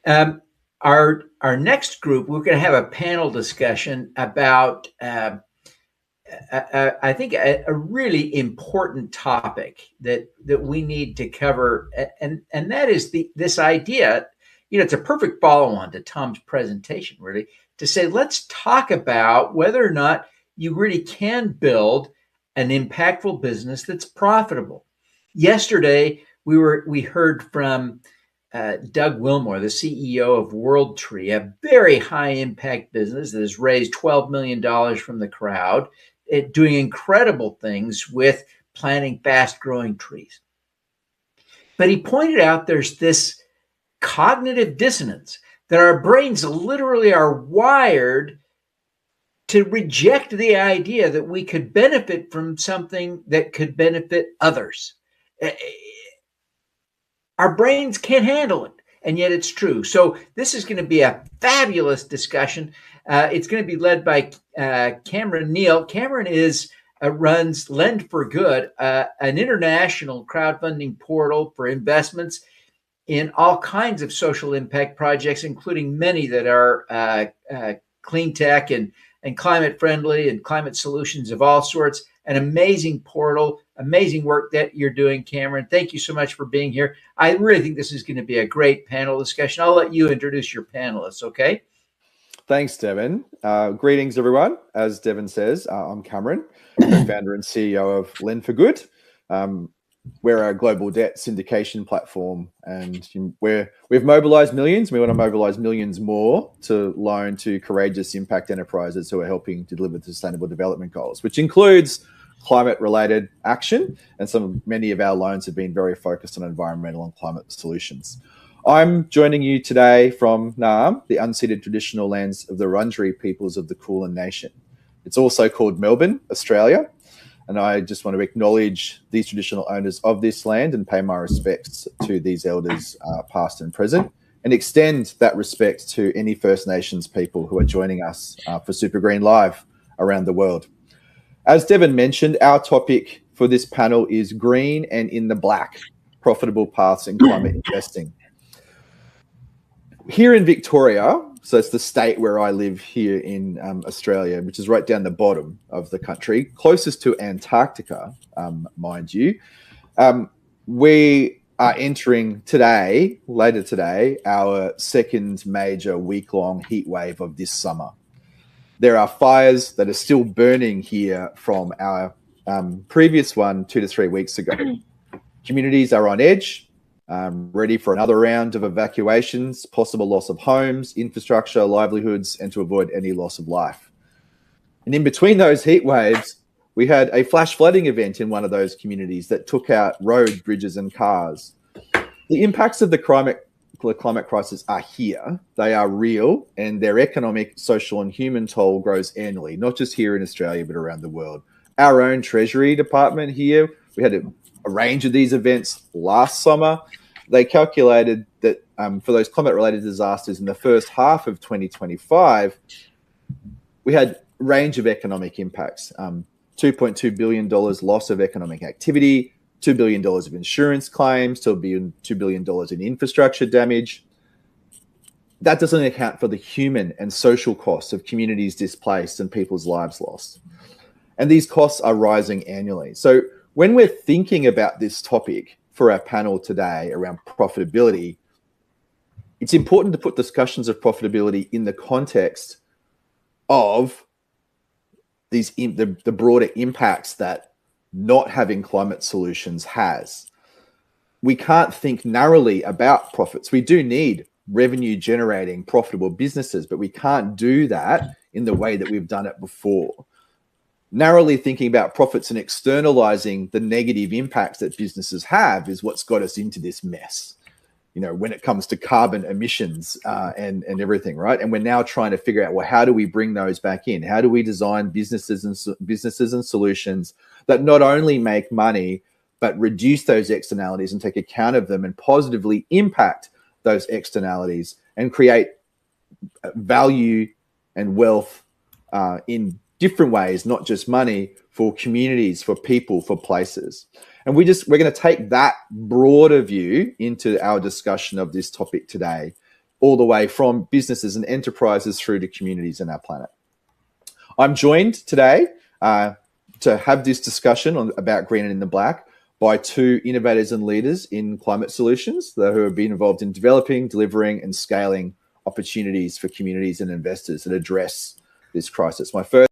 Um, our next group, we're going to have a panel discussion about, I think, a really important topic that we need to cover, and that is this idea. It's a perfect follow-on to Tom's presentation, really, to say let's talk about whether or not you really can build an impactful business that's profitable. Yesterday, we heard from Doug Wilmore, the CEO of WorldTree, a very high impact business that has raised $12 million from the crowd, doing incredible things with planting fast growing trees. But he pointed out there's this cognitive dissonance that our brains literally are wired to reject the idea that we could benefit from something that could benefit others. Our brains can't handle it, and yet it's true. So this is going to be a fabulous discussion. It's going to be led by Cameron Neal. Cameron runs Lend for Good, an international crowdfunding portal for investments in all kinds of social impact projects, including many that are clean tech and climate friendly and climate solutions of all sorts. An amazing portal, amazing work that you're doing, Cameron. Thank you so much for being here. I really think this is going to be a great panel discussion. I'll let you introduce your panelists, okay? Thanks, Devin. Greetings, everyone. As Devin says, I'm Cameron, founder and CEO of Lend for Good. We're a global debt syndication platform, and we've mobilized millions. We want to mobilize millions more to loan to courageous impact enterprises who are helping to deliver sustainable development goals, which includes climate-related action. And many of our loans have been very focused on environmental and climate solutions. I'm joining you today from Naarm, the unceded traditional lands of the Wurundjeri peoples of the Kulin Nation. It's also called Melbourne, Australia. And I just want to acknowledge these traditional owners of this land and pay my respects to these elders, past and present, and extend that respect to any First Nations people who are joining us for SuperGreen Live around the world. As Devin mentioned, our topic for this panel is green and in the black, profitable paths in climate investing. Here in Victoria, so it's the state where I live here in Australia, which is right down the bottom of the country, closest to Antarctica, mind you. We are entering later today, our second major week-long heat wave of this summer. There are fires that are still burning here from our previous one 2 to 3 weeks ago. Communities are on edge, ready for another round of evacuations, possible loss of homes, infrastructure, livelihoods, and to avoid any loss of life. And in between those heat waves, we had a flash flooding event in one of those communities that took out roads, bridges, and cars. The impacts of the climate crisis are here. They are real, and their economic, social, and human toll grows annually, not just here in Australia, but around the world. Our own Treasury Department here, we had a range of these events last summer. They calculated that for those climate-related disasters in the first half of 2025, we had a range of economic impacts. $2.2 billion loss of economic activity, $2 billion of insurance claims, $2 billion in infrastructure damage. That doesn't account for the human and social costs of communities displaced and people's lives lost. And these costs are rising annually. So when we're thinking about this topic for our panel today around profitability, it's important to put discussions of profitability in the context of the broader impacts that not having climate solutions has. We can't think narrowly about profits. We do need revenue generating profitable businesses, but we can't do that in the way that we've done it before. Narrowly thinking about profits and externalizing the negative impacts that businesses have is what's got us into this mess, when it comes to carbon emissions and everything, right? And we're now trying to figure out, well, how do we bring those back in? How do we design businesses and solutions that not only make money, but reduce those externalities and take account of them and positively impact those externalities and create value and wealth in different ways, not just money, for communities, for people, for places. And we're going to take that broader view into our discussion of this topic today. all the way from businesses and enterprises through to communities in our planet. I'm joined today to have this discussion about green and in the black by two innovators and leaders in climate solutions who have been involved in developing, delivering, and scaling opportunities for communities and investors that address this crisis. My first